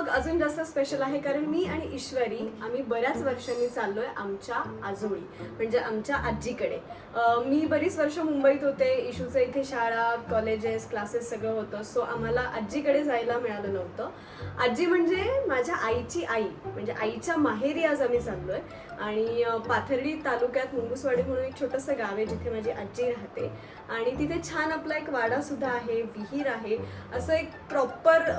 Vlog अजून जास्त special आहे कारण मी आणि ईश्वरी आम्ही बऱ्याच वर्षांनी चाललोय आमच्या आजोळी म्हणजे आमच्या आजीकडे. मी बरीच वर्ष मुंबईत होते, इशूचं इथे शाळा कॉलेजेस क्लासेस सगळं होतं, सो आम्हाला आजीकडे जायला मिळालं नव्हतं. आजी म्हणजे माझ्या आईची आई, म्हणजे आईच्या माहेरी आज आम्ही चाललोय. आणि पाथर्डी तालुक्यात मुंगुसवाडी म्हणून एक छोटंसं गाव आहे जिथे माझी आजी राहते आणि तिथे छान आपला एक वाडा सुद्धा आहे, विहीर आहे, असं एक प्रॉपर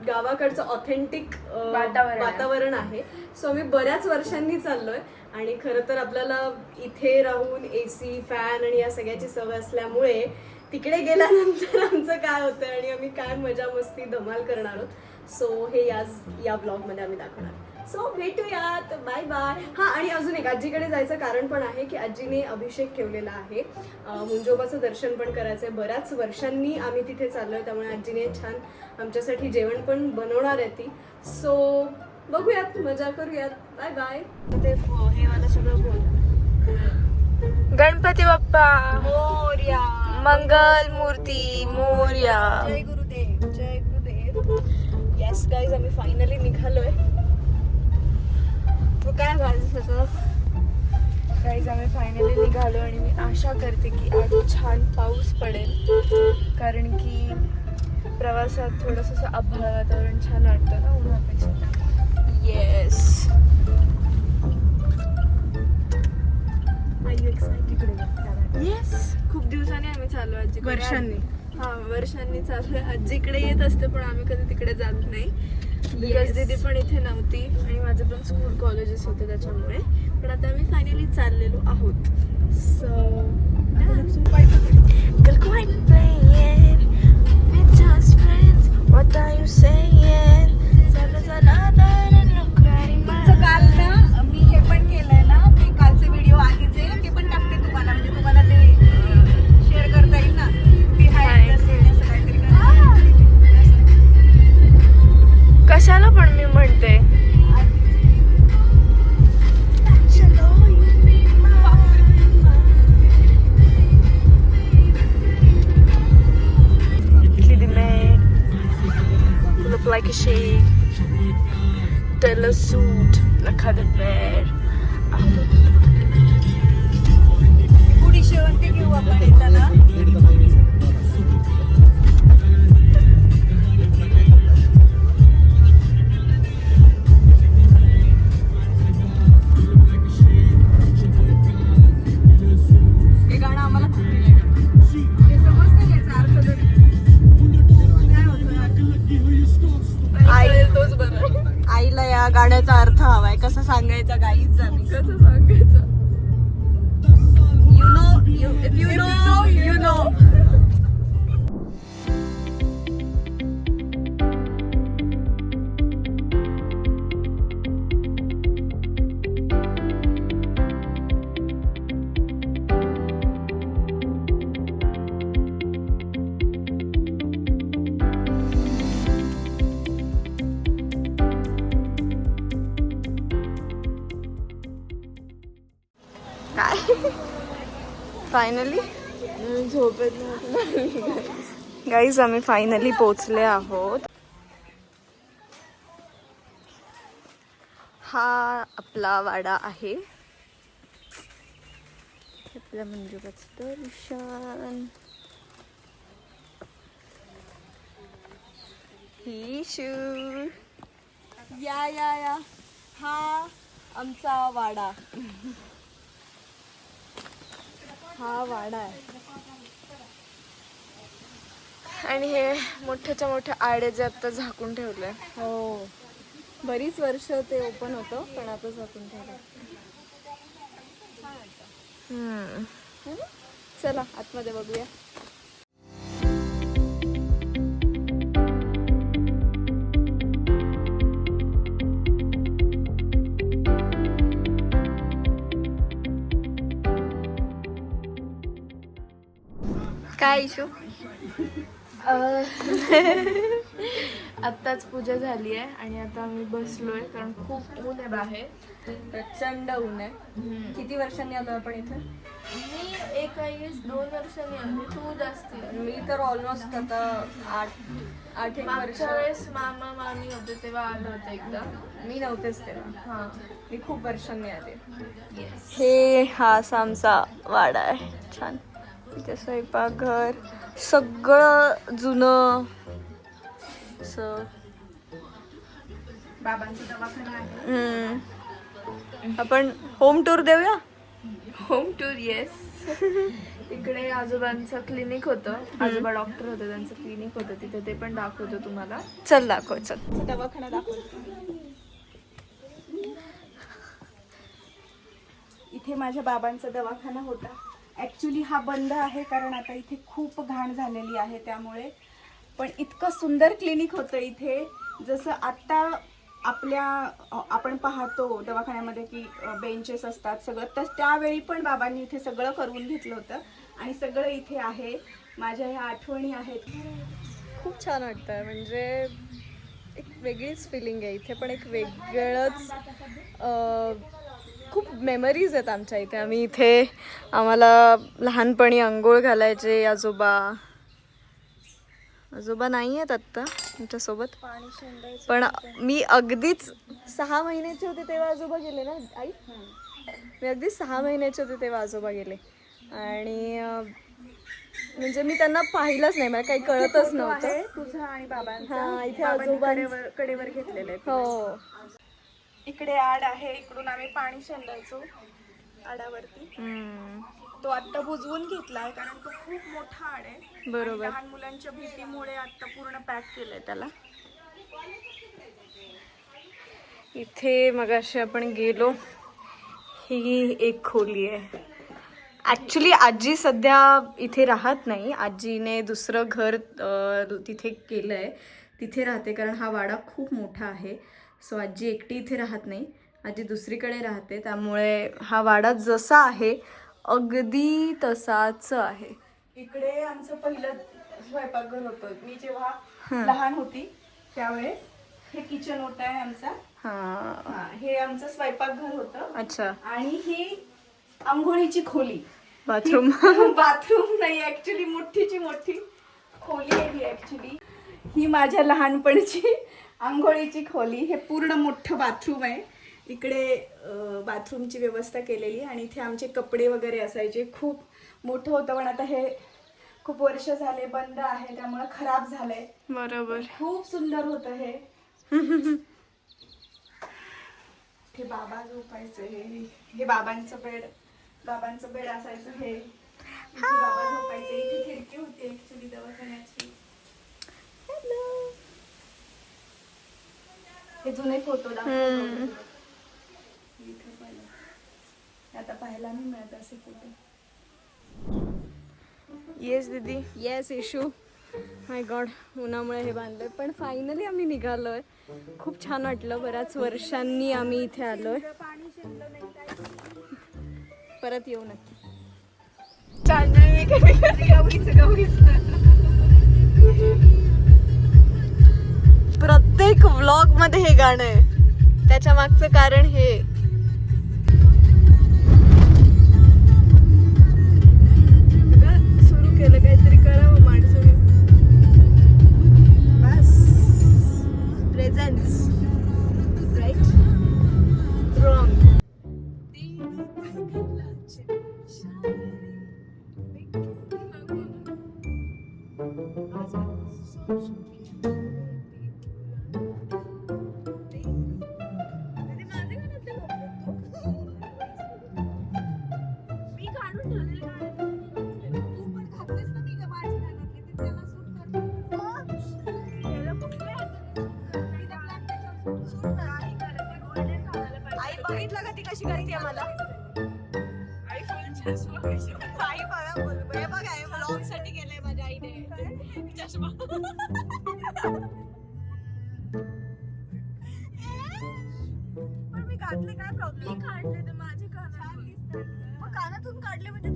गावाकडचं ऑथेंटिक वातावरण आहे. सो आम्ही बऱ्याच वर्षांनी चाललोय आणि खरं तर आपल्याला इथे राहून AC फॅन आणि या सगळ्याची सवय असल्यामुळे तिकडे गेल्यानंतर आमचं काय होतं आणि आम्ही काय मजा मस्ती धमाल करणार आहोत. सो हे या ब्लॉगमध्ये आम्ही दाखवणार. सो भेटूयात, बाय बाय. हां, आणि अजून एक आजीकडे जायचं कारण पण आहे की आजीने अभिषेक ठेवलेला आहे, मुंजोबाचं दर्शन पण करायचं आहे. बऱ्याच वर्षांनी आम्ही तिथे चाललोय त्यामुळे आजीने छान आमच्यासाठी जेवण पण बनवणार आहे ती. सो बघूयात, मजा करूयात, बाय बाय. ते हे मला सगळं बोल. गणपती बाप्पा मोरया, मंगल मूर्ती मोरया. जय गुरुदेव, जय गुरुदेव. येस गाईज, आम्ही फायनली निघालोय. तू काय घालस गाईज आम्ही फायनली निघालो आणि मी आशा करते की आज छान पाऊस पडेल कारण की प्रवासात थोडंसं आभाळ वातावरण छान वाटतं ना उन्हापेक्षा. Yes. Are you excited? Yes, खूप दिवसांनी आम्ही चाललो आजीकडे. वर्षांनी चाललोय. आजीकडे येत असते पण आम्ही कधी तिकडे जात नाही बिकॉज दीदी पण इथे नव्हती आणि माझं पण स्कूल कॉलेजेस होते त्याच्यामुळे. पण आता आम्ही फायनली चाललेलो आहोत. सो काल ना मी हे पण केलंय ना, मी कालचे व्हिडिओ आधीचे ते पण टाकते तुम्हाला, म्हणजे तुम्हाला ते शेअर करता येईल ना. कशाला पण मी म्हणते like a shake, tell a suit, like the bear. पुढी शेवंती घेऊ आपण येताना. हे गाणं आम्हाला खूप हे समजतं याचा अर्थ तरी काय होतं. आईला या गाण्याचा अर्थ हवाय, कसा सांगायचा गाईच आम्ही, कसं सांगायचं. You know, if you know you know. Finally झोपेत गाईज आम्ही फायनली पोचले आहोत. हा आपला वाडा आहे, आपल्या मंजुबाचं दर्शन. ही शू या या या, हा आमचा वाडा. हा वाडा आहे आणि हे मोठ्याच्या मोठ्या आडे जे आता झाकून ठेवलंय. हो, बरीच वर्ष ते ओपन होतं पण आता झाकून ठेवलं. चला आतमध्ये बघूया. काय इशू? आत्ताच पूजा झाली आहे आणि आता आम्ही बसलोय कारण खूप ऊन आहे बाहेर. प्रचंड ऊन आहे. किती वर्षांनी आलो आपण इथे? मी एक 2 वर्षांनी आली, तू जास्ती. मी तर ऑलमोस्ट आता 8 एक वर्ष. मागच्या वेळेस मामा मामी होते तेव्हा आलं होतं एकदा. मी नव्हतेच तेव्हा. हां. मी खूप वर्षांनी आले. हे हा आमचा वाडा आहे छान. इथे स्वयंपाकघर सगळं जुनं असं. बाबांचा दवाखाना आहे. आपण होम टूर देऊया. Home tour yes. तिकडे आजोबांचं क्लिनिक होतं, आजोबा डॉक्टर होते, त्यांचं क्लिनिक होतं तिथे, ते पण दाखवतो तुम्हाला. चल दाखव. चल दवाखाना दाखवतो. इथे माझ्या बाबांचा दवाखाना होता. ॲक्च्युली हा बंद आहे कारण आता इथे खूप घाण झालेली आहे त्यामुळे. पण इतकं सुंदर क्लिनिक होतं इथे, जसं आत्ता आपण पाहतो दवाखान्यामध्ये की बेंचेस असतात सगळं, तर त्यावेळी पण बाबांनी इथे सगळं करून घेतलं होतं आणि सगळं इथे आहे. माझ्या ह्या आठवणी आहेत. खूप छान वाटतं. म्हणजे एक वेगळीच फिलिंग आहे इथे. पण एक वेगळंच खूप मेमरीज आहेत आमच्या इथे. आम्ही इथे आम्हाला लहानपणी अंघोळ घालायचे आजोबा नाही आहेत आत्ता आमच्यासोबत, पण मी अगदीच 6 महिन्याचे होते तेव्हा आजोबा गेले ना आई. मी अगदी 6 महिन्याचे होते तेव्हा आजोबा गेले आणि म्हणजे मी त्यांना पाहिलंच नाही, मला काही कळतच नव्हतं. तुझं आणि बाबांचा. हा, इथे आजोबांनी कडेवर घेतलेले. हो, इकडे आड आहे, इकडून आम्ही पाणी शेंदायचो आडावरती. तो आत्ता बुजवून घेतलाय कारण तो खूप मोठा आड आहे. बरोबर. लहान मुलांच्या भीतीमुळे आता पूर्ण पॅक केलंय त्याला. इथे मगाशी आपण गेलो, ही एक खोली आहे. ॲक्च्युली आजी सध्या इथे राहत नाही. आजीने दुसरं घर तिथे केलं आहे, तिथे राहते कारण हा वाडा खूप मोठा आहे. सो आजी एकटी इथे राहत नाही, आजी दुसरीकडे राहते. त्यामुळे हा वाडा जसा आहे अगदी तसाच आहे. इकडे आमचं पहिलं स्वयंपाकघर होतं. मी जेव्हा लहान होती त्यावेळेस हे किचन होतं आहे आमचा. हे आमचं स्वयंपाकघर होतं. अच्छा. आणि ही आंघोळीची खोली, बाथरूम. बाथरूम नाही, ऍक्च्युली मोठी खोली आहे ही. ऍक्च्युली ही माझ्या लहानपणीची आंघोळीची खोली. हे पूर्ण मोठं बाथरूम आहे. इकडे बाथरूमची व्यवस्था केलेली आणि इथे आमचे कपडे वगैरे असायचे. खूप मोठं होतं पण आता हे खूप वर्ष झाले बंद आहे त्यामुळे खराब झालंय. बरोबर. खूप सुंदर होतं हे. हे बाबा झोपायचे. हे बाबांचं बेड असायचं. हे बाबा झोपायचे. इथे खिडकी होती ऍक्च्युली दवाखान्याची. हे जुने फोटो दाखवतो. आता पाहायला नाही मिळत असे फोटो. येस दीदी. येस इशू. माय गॉड, उन्हामुळे हे बांधलंय पण फायनली आम्ही निघालोय. खूप छान वाटलं. बऱ्याच वर्षांनी आम्ही इथे आलोय. परत येऊ नक्की. प्रत्येक व्लॉग मध्ये हे गाणं आहे. त्याच्या मागचं कारण हे. सुरू केलं काहीतरी करावं माणसाने. बस प्रेझेन्स राईट रॉंग. आई बघितलं का ती कशी करते मला. आई बघा बोल. हे बघा हे व्लॉग साठी केलंय माझ्या आईने चष्मा. पण मी काढले काय प्रॉब्लेम. मी काढले तर माझे कानातून. मग कानातून काढले म्हणजे